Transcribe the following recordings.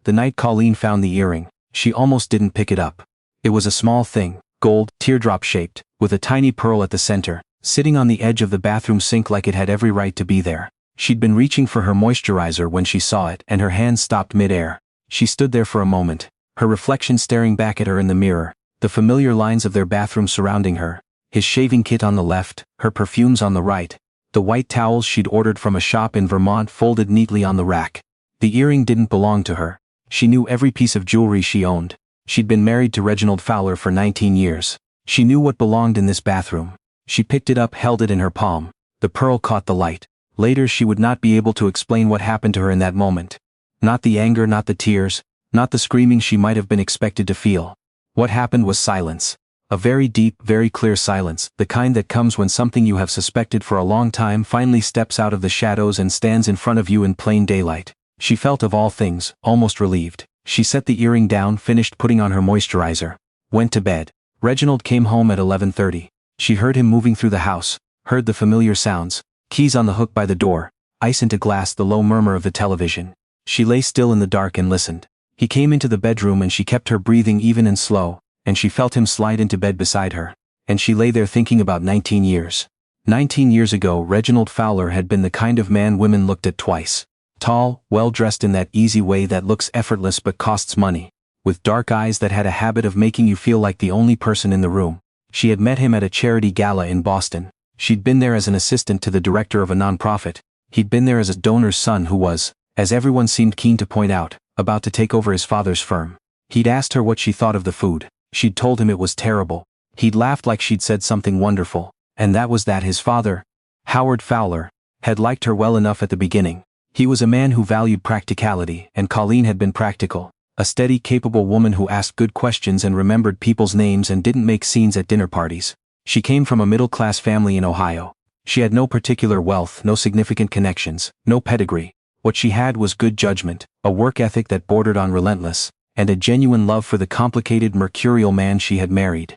The night Colleen found the earring, she almost didn't pick it up. It was a small thing, gold, teardrop-shaped, with a tiny pearl at the center, sitting on the edge of the bathroom sink like it had every right to be there. She'd been reaching for her moisturizer when she saw it, and her hand stopped mid-air. She stood there for a moment, her reflection staring back at her in the mirror, the familiar lines of their bathroom surrounding her, his shaving kit on the left, her perfumes on the right, the white towels she'd ordered from a shop in Vermont folded neatly on the rack. The earring didn't belong to her. She knew every piece of jewelry she owned. She'd been married to Reginald Fowler for 19 years. She knew what belonged in this bathroom. She picked it up, held it in her palm. The pearl caught the light. Later she would not be able to explain what happened to her in that moment. Not the anger, not the tears, not the screaming she might have been expected to feel. What happened was silence. A very deep, very clear silence, the kind that comes when something you have suspected for a long time finally steps out of the shadows and stands in front of you in plain daylight. She felt, of all things, almost relieved. She set the earring down, finished putting on her moisturizer, went to bed. Reginald came home at 11:30. She heard him moving through the house, heard the familiar sounds, keys on the hook by the door, ice into glass, the low murmur of the television. She lay still in the dark and listened. He came into the bedroom and she kept her breathing even and slow, and she felt him slide into bed beside her. And she lay there thinking about 19 years. 19 years ago, Reginald Fowler had been the kind of man women looked at twice. Tall, well-dressed in that easy way that looks effortless but costs money, with dark eyes that had a habit of making you feel like the only person in the room. She had met him at a charity gala in Boston. She'd been there as an assistant to the director of a nonprofit. He'd been there as a donor's son who was, as everyone seemed keen to point out, about to take over his father's firm. He'd asked her what she thought of the food. She'd told him it was terrible. He'd laughed like she'd said something wonderful, and that was that his father, Howard Fowler, had liked her well enough at the beginning. He was a man who valued practicality, and Colleen had been practical. A steady, capable woman who asked good questions and remembered people's names and didn't make scenes at dinner parties. She came from a middle-class family in Ohio. She had no particular wealth, no significant connections, no pedigree. What she had was good judgment, a work ethic that bordered on relentless, and a genuine love for the complicated, mercurial man she had married.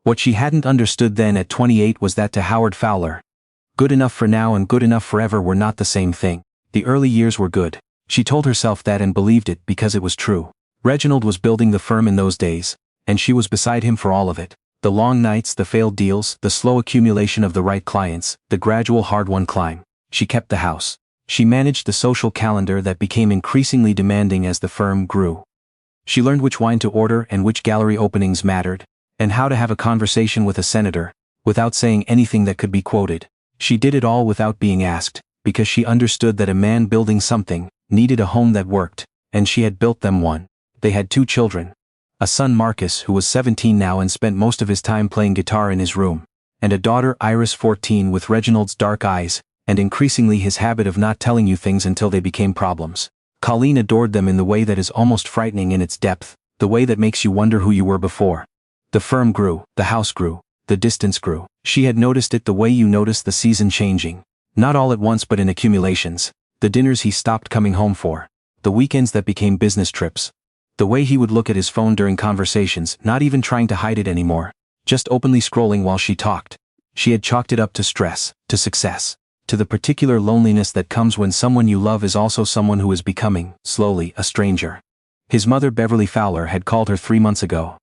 What she hadn't understood then at 28 was that to Howard Fowler, good enough for now and good enough forever were not the same thing. The early years were good. She told herself that and believed it because it was true. Reginald was building the firm in those days, and she was beside him for all of it. The long nights, the failed deals, the slow accumulation of the right clients, the gradual hard-won climb. She kept the house. She managed the social calendar that became increasingly demanding as the firm grew. She learned which wine to order and which gallery openings mattered, and how to have a conversation with a senator, without saying anything that could be quoted. She did it all without being asked, because she understood that a man building something needed a home that worked, and she had built them one. They had 2 children. A son, Marcus, who was 17 now and spent most of his time playing guitar in his room, and a daughter, Iris, 14, with Reginald's dark eyes, and increasingly his habit of not telling you things until they became problems. Colleen adored them in the way that is almost frightening in its depth, the way that makes you wonder who you were before. The firm grew, the house grew, the distance grew. She had noticed it the way you notice the season changing. Not all at once but in accumulations. The dinners he stopped coming home for. The weekends that became business trips. The way he would look at his phone during conversations, not even trying to hide it anymore. Just openly scrolling while she talked. She had chalked it up to stress, to success, to the particular loneliness that comes when someone you love is also someone who is becoming, slowly, a stranger. His mother, Beverly Fowler, had called her 3 months ago.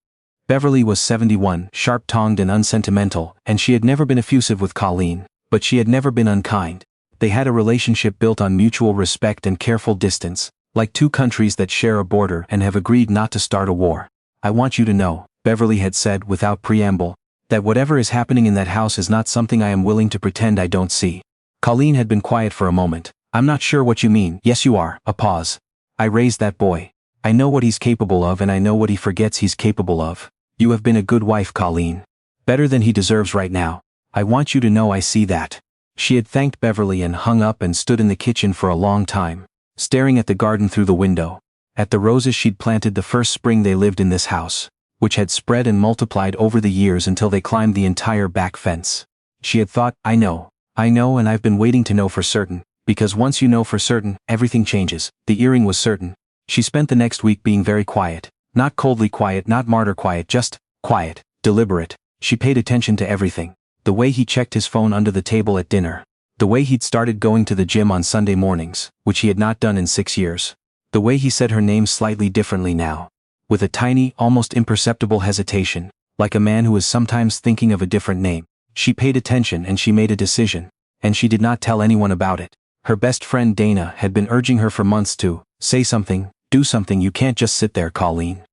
Beverly was 71, sharp-tongued and unsentimental, and she had never been effusive with Colleen, but she had never been unkind. They had a relationship built on mutual respect and careful distance, like 2 countries that share a border and have agreed not to start a war. I want you to know, Beverly had said without preamble, that whatever is happening in that house is not something I am willing to pretend I don't see. Colleen had been quiet for a moment. I'm not sure what you mean. Yes, you are. A pause. I raised that boy. I know what he's capable of and I know what he forgets he's capable of. You have been a good wife, Colleen. Better than he deserves right now. I want you to know I see that. She had thanked Beverly and hung up and stood in the kitchen for a long time, staring at the garden through the window, at the roses she'd planted the first spring they lived in this house, which had spread and multiplied over the years until they climbed the entire back fence. She had thought, I know, and I've been waiting to know for certain, because once you know for certain, everything changes. The earring was certain. She spent the next week being very quiet, not coldly quiet, not martyr quiet, just quiet, deliberate. She paid attention to everything. The way he checked his phone under the table at dinner. The way he'd started going to the gym on Sunday mornings, which he had not done in 6 years. The way he said her name slightly differently now. With a tiny, almost imperceptible hesitation, like a man who is sometimes thinking of a different name. She paid attention and she made a decision. And she did not tell anyone about it. Her best friend Dana had been urging her for months to say something, do something. You can't just sit there, Colleen.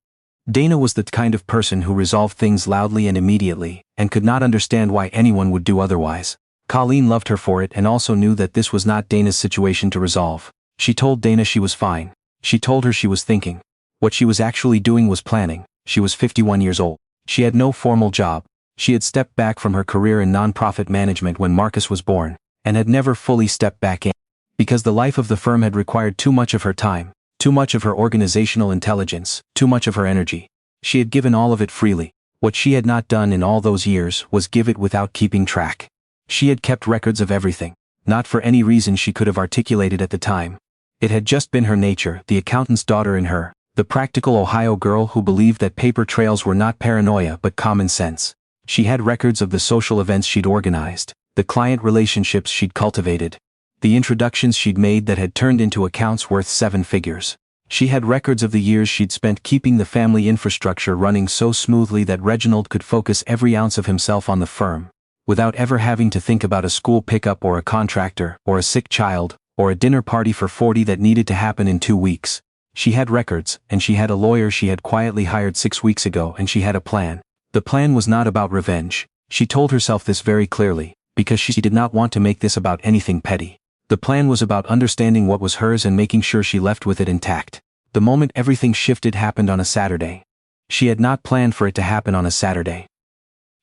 Dana was the kind of person who resolved things loudly and immediately, and could not understand why anyone would do otherwise. Colleen loved her for it and also knew that this was not Dana's situation to resolve. She told Dana she was fine. She told her she was thinking. What she was actually doing was planning. She was 51 years old. She had no formal job. She had stepped back from her career in nonprofit management when Marcus was born, and had never fully stepped back in. Because the life of the firm had required too much of her time, too much of her organizational intelligence, too much of her energy. She had given all of it freely. What she had not done in all those years was give it without keeping track. She had kept records of everything, not for any reason she could have articulated at the time. It had just been her nature, the accountant's daughter in her, the practical Ohio girl who believed that paper trails were not paranoia but common sense. She had records of the social events she'd organized, the client relationships she'd cultivated, the introductions she'd made that had turned into accounts worth 7 figures. She had records of the years she'd spent keeping the family infrastructure running so smoothly that Reginald could focus every ounce of himself on the firm, without ever having to think about a school pickup or a contractor, or a sick child, or a dinner party for 40 that needed to happen in 2 weeks. She had records, and she had a lawyer she had quietly hired 6 weeks ago, and she had a plan. The plan was not about revenge. She told herself this very clearly, because she did not want to make this about anything petty. The plan was about understanding what was hers and making sure she left with it intact. The moment everything shifted happened on a Saturday. She had not planned for it to happen on a Saturday.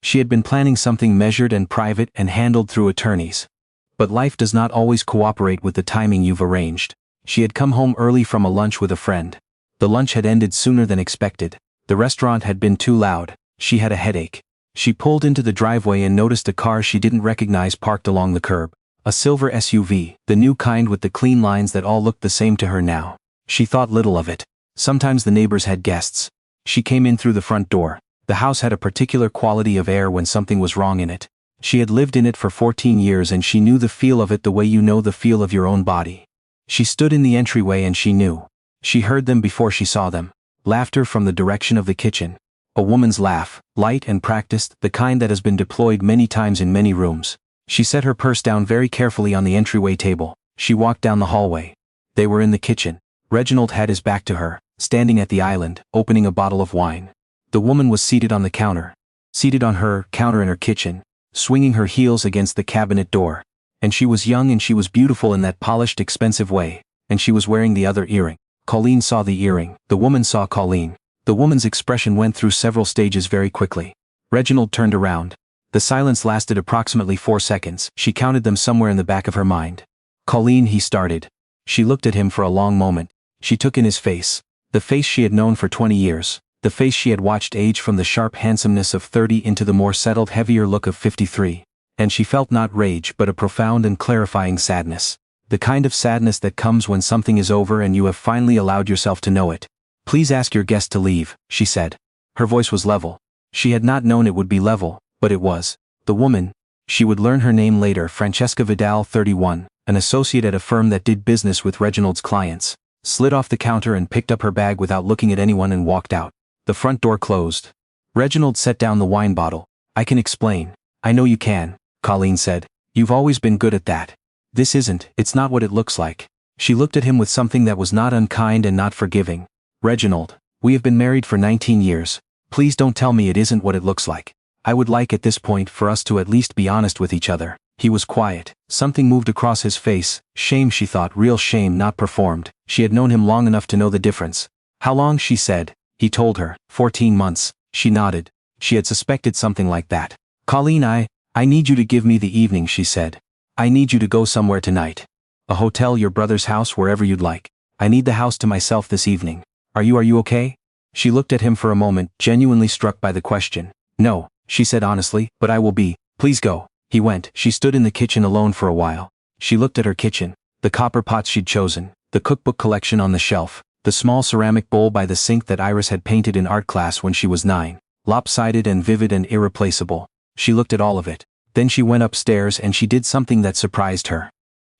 She had been planning something measured and private and handled through attorneys. But life does not always cooperate with the timing you've arranged. She had come home early from a lunch with a friend. The lunch had ended sooner than expected. The restaurant had been too loud. She had a headache. She pulled into the driveway and noticed a car she didn't recognize parked along the curb. A silver SUV, the new kind with the clean lines that all looked the same to her now. She thought little of it. Sometimes the neighbors had guests. She came in through the front door. The house had a particular quality of air when something was wrong in it. She had lived in it for 14 years and she knew the feel of it the way you know the feel of your own body. She stood in the entryway and she knew. She heard them before she saw them. Laughter from the direction of the kitchen. A woman's laugh, light and practiced, the kind that has been deployed many times in many rooms. She set her purse down very carefully on the entryway table. She walked down the hallway. They were in the kitchen. Reginald had his back to her, standing at the island, opening a bottle of wine. The woman was seated on the counter. Seated on her counter in her kitchen, swinging her heels against the cabinet door. And she was young and she was beautiful in that polished, expensive way, and she was wearing the other earring. Colleen saw the earring. The woman saw Colleen. The woman's expression went through several stages very quickly. Reginald turned around. The silence lasted approximately 4 seconds. She counted them somewhere in the back of her mind. Colleen, he started. She looked at him for a long moment. She took in his face. The face she had known for 20 years. The face she had watched age from the sharp handsomeness of 30 into the more settled, heavier look of 53. And she felt not rage but a profound and clarifying sadness. The kind of sadness that comes when something is over and you have finally allowed yourself to know it. Please ask your guest to leave, she said. Her voice was level. She had not known it would be level, but it was. The woman, she would learn her name later, Francesca Vidal, 31, an associate at a firm that did business with Reginald's clients, slid off the counter and picked up her bag without looking at anyone and walked out. The front door closed. Reginald set down the wine bottle. I can explain. I know you can, Colleen said. You've always been good at that. This isn't, it's not what it looks like. She looked at him with something that was not unkind and not forgiving. Reginald, we have been married for 19 years. Please don't tell me it isn't what it looks like. I would like at this point for us to at least be honest with each other. He was quiet. Something moved across his face. Shame, she thought, real shame, not performed. She had known him long enough to know the difference. How long, she said. He told her, 14 months. She nodded. She had suspected something like that. Colleen, I need you to give me the evening, she said. I need you to go somewhere tonight. A hotel, your brother's house, wherever you'd like. I need the house to myself this evening. Are you okay? She looked at him for a moment, genuinely struck by the question. No, she said honestly, but I will be. Please go. He went. She stood in the kitchen alone for a while. She looked at her kitchen. The copper pots she'd chosen. The cookbook collection on the shelf. The small ceramic bowl by the sink that Iris had painted in art class when she was 9. Lopsided and vivid and irreplaceable. She looked at all of it. Then she went upstairs and she did something that surprised her.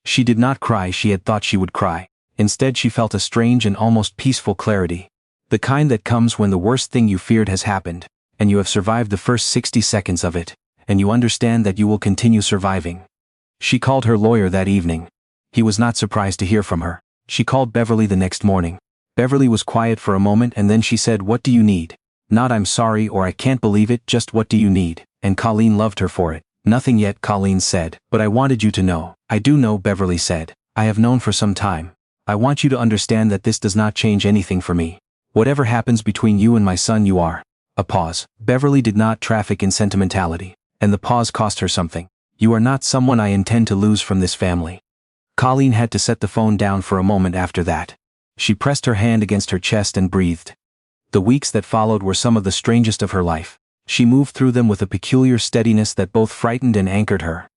She did not cry. She had thought she would cry. Instead she felt a strange and almost peaceful clarity. The kind that comes when the worst thing you feared has happened, and you have survived the first 60 seconds of it, and you understand that you will continue surviving. She called her lawyer that evening. He was not surprised to hear from her. She called Beverly the next morning. Beverly was quiet for a moment and then she said, "What do you need?" Not "I'm sorry" or "I can't believe it," just "What do you need?" And Colleen loved her for it. "Nothing yet," Colleen said, "but I wanted you to know." "I do know," Beverly said. "I have known for some time. I want you to understand that this does not change anything for me. Whatever happens between you and my son, you are." A pause. Beverly did not traffic in sentimentality, and the pause cost her something. "You are not someone I intend to lose from this family." Colleen had to set the phone down for a moment after that. She pressed her hand against her chest and breathed. The weeks that followed were some of the strangest of her life. She moved through them with a peculiar steadiness that both frightened and anchored her.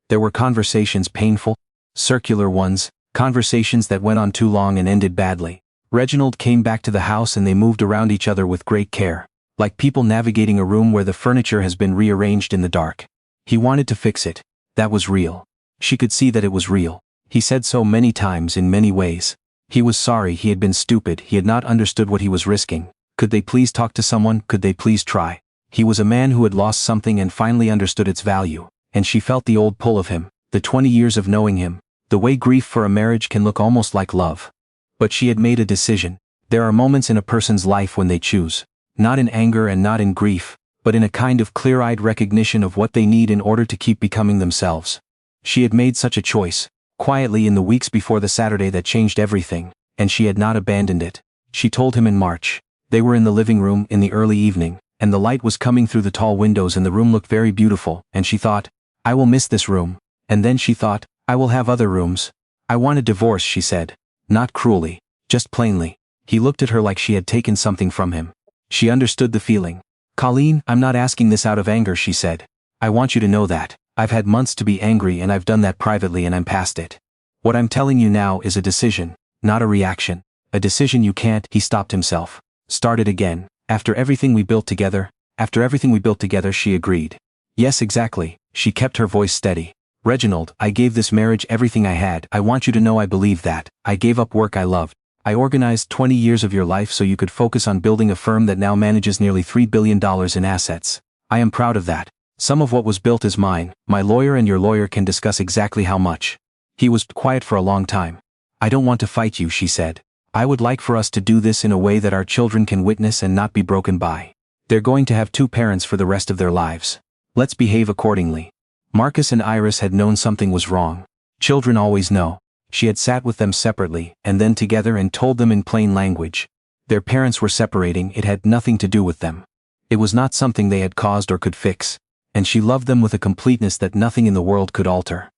There were conversations, painful, circular ones, conversations that went on too long and ended badly. Reginald came back to the house and they moved around each other with great care, like people navigating a room where the furniture has been rearranged in the dark. He wanted to fix it. That was real. She could see that it was real. He said so many times in many ways. He was sorry, he had been stupid, he had not understood what he was risking. Could they please talk to someone? Could they please try? He was a man who had lost something and finally understood its value, and she felt the old pull of him, the 20 years of knowing him, the way grief for a marriage can look almost like love. But she had made a decision. There are moments in a person's life when they choose, not in anger and not in grief, but in a kind of clear-eyed recognition of what they need in order to keep becoming themselves. She had made such a choice, quietly in the weeks before the Saturday that changed everything, and she had not abandoned it. She told him in March. They were in the living room in the early evening, and the light was coming through the tall windows and the room looked very beautiful, and she thought, "I will miss this room." And then she thought, "I will have other rooms." "I want a divorce," she said. Not cruelly, just plainly. He looked at her like she had taken something from him. She understood the feeling. "Colleen, I'm not asking this out of anger," she said. "I want you to know that. I've had months to be angry and I've done that privately and I'm past it. What I'm telling you now is a decision, not a reaction. A decision you can't." He stopped himself. "Start it again. After everything we built together." "After everything we built together," she agreed. "Yes, exactly." She kept her voice steady. "Reginald, I gave this marriage everything I had. I want you to know I believe that. I gave up work I loved. I organized 20 years of your life so you could focus on building a firm that now manages nearly $3 billion in assets. I am proud of that. Some of what was built is mine. My lawyer and your lawyer can discuss exactly how much." He was quiet for a long time. "I don't want to fight you," she said. "I would like for us to do this in a way that our children can witness and not be broken by. They're going to have two parents for the rest of their lives. Let's behave accordingly." Marcus and Iris had known something was wrong. Children always know. She had sat with them separately, and then together and told them in plain language. Their parents were separating, it had nothing to do with them. It was not something they had caused or could fix. And she loved them with a completeness that nothing in the world could alter.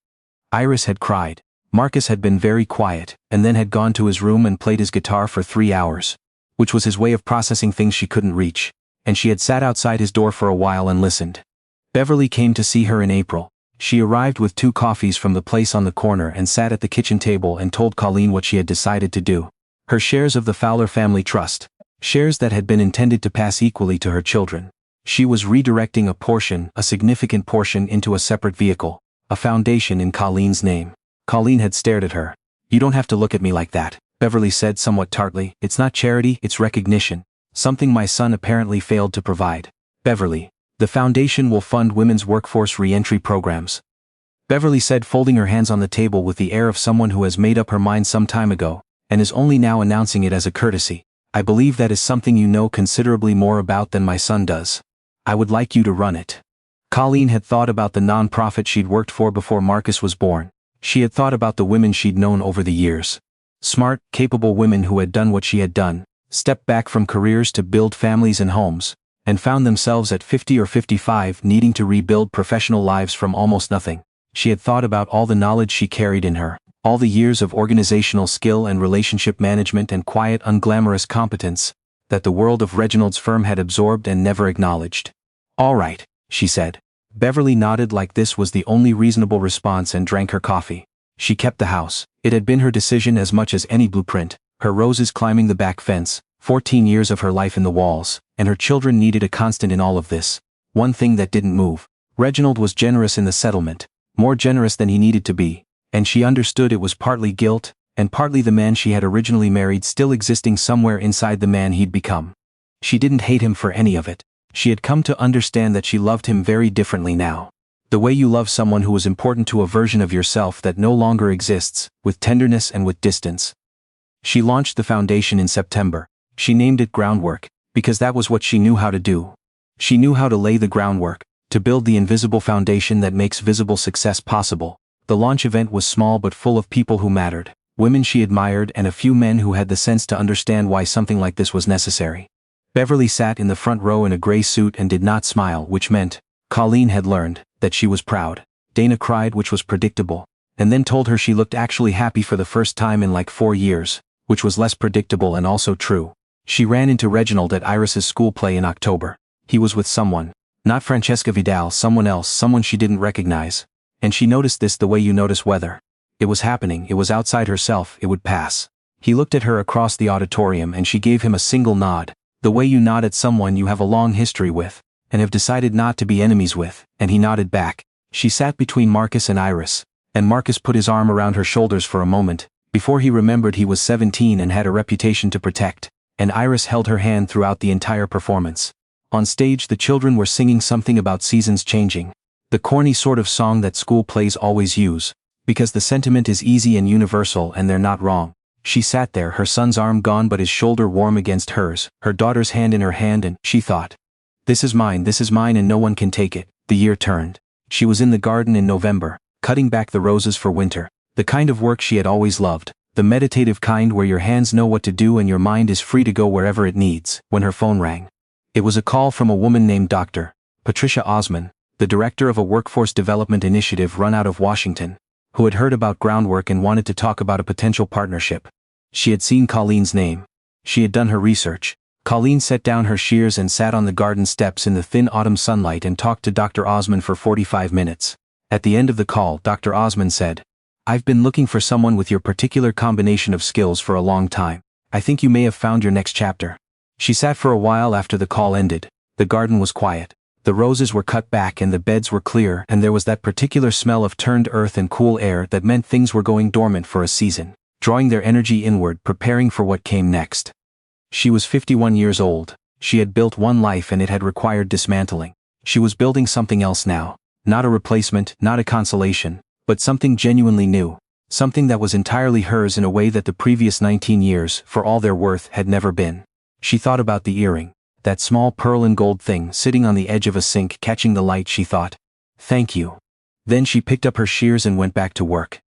Iris had cried. Marcus had been very quiet, and then had gone to his room and played his guitar for 3 hours. Which was his way of processing things she couldn't reach. And she had sat outside his door for a while and listened. Beverly came to see her in April. She arrived with 2 coffees from the place on the corner and sat at the kitchen table and told Colleen what she had decided to do. Her shares of the Fowler family trust. Shares that had been intended to pass equally to her children. She was redirecting a portion, a significant portion, into a separate vehicle, a foundation in Colleen's name. Colleen had stared at her. "You don't have to look at me like that," Beverly said somewhat tartly. "It's not charity, it's recognition. Something my son apparently failed to provide." "Beverly, the foundation will fund women's workforce re-entry programs," Beverly said, folding her hands on the table with the air of someone who has made up her mind some time ago, and is only now announcing it as a courtesy. "I believe that is something you know considerably more about than my son does. I would like you to run it." Colleen had thought about the non-profit she'd worked for before Marcus was born. She had thought about the women she'd known over the years. Smart, capable women who had done what she had done, stepped back from careers to build families and homes, and found themselves at 50 or 55 needing to rebuild professional lives from almost nothing. She had thought about all the knowledge she carried in her, all the years of organizational skill and relationship management and quiet, unglamorous competence that the world of Reginald's firm had absorbed and never acknowledged. "All right," she said. Beverly nodded like this was the only reasonable response and drank her coffee. She kept the house. It had been her decision as much as any blueprint. Her roses climbing the back fence, 14 years of her life in the walls, and her children needed a constant in all of this. One thing that didn't move. Reginald was generous in the settlement, more generous than he needed to be, and she understood it was partly guilt, and partly the man she had originally married still existing somewhere inside the man he'd become. She didn't hate him for any of it. She had come to understand that she loved him very differently now. The way you love someone who was important to a version of yourself that no longer exists, with tenderness and with distance. She launched the foundation in September. She named it Groundwork, because that was what she knew how to do. She knew how to lay the groundwork, to build the invisible foundation that makes visible success possible. The launch event was small but full of people who mattered, women she admired and a few men who had the sense to understand why something like this was necessary. Beverly sat in the front row in a gray suit and did not smile, which meant, Colleen had learned, that she was proud. Dana cried, which was predictable, and then told her she looked actually happy for the first time in like 4 years, which was less predictable and also true. She ran into Reginald at Iris's school play in October. He was with someone. Not Francesca Vidal, someone else, someone she didn't recognize. And she noticed this the way you notice weather. It was happening, it was outside herself, it would pass. He looked at her across the auditorium and she gave him a single nod. The way you nod at someone you have a long history with, and have decided not to be enemies with, and he nodded back. She sat between Marcus and Iris, and Marcus put his arm around her shoulders for a moment, before he remembered he was 17 and had a reputation to protect, and Iris held her hand throughout the entire performance. On stage the children were singing something about seasons changing. The corny sort of song that school plays always use, because the sentiment is easy and universal and they're not wrong. She sat there, her son's arm gone but his shoulder warm against hers, her daughter's hand in her hand, and she thought, this is mine and no one can take it. The year turned. She was in the garden in November, cutting back the roses for winter, the kind of work she had always loved, the meditative kind where your hands know what to do and your mind is free to go wherever it needs, when her phone rang. It was a call from a woman named Dr. Patricia Osman, the director of a workforce development initiative run out of Washington, who had heard about Groundwork and wanted to talk about a potential partnership. She had seen Colleen's name. She had done her research. Colleen set down her shears and sat on the garden steps in the thin autumn sunlight and talked to Dr. Osman for 45 minutes. At the end of the call, Dr. Osman said, I've been looking for someone with your particular combination of skills for a long time. I think you may have found your next chapter. She sat for a while after the call ended. The garden was quiet. The roses were cut back and the beds were clear, and there was that particular smell of turned earth and cool air that meant things were going dormant for a season, drawing their energy inward, preparing for what came next. She was 51 years old. She had built one life and it had required dismantling. She was building something else now. Not a replacement, not a consolation, but something genuinely new. Something that was entirely hers in a way that the previous 19 years, for all their worth, had never been. She thought about the earring. That small pearl and gold thing sitting on the edge of a sink catching the light. She thought, thank you. Then she picked up her shears and went back to work.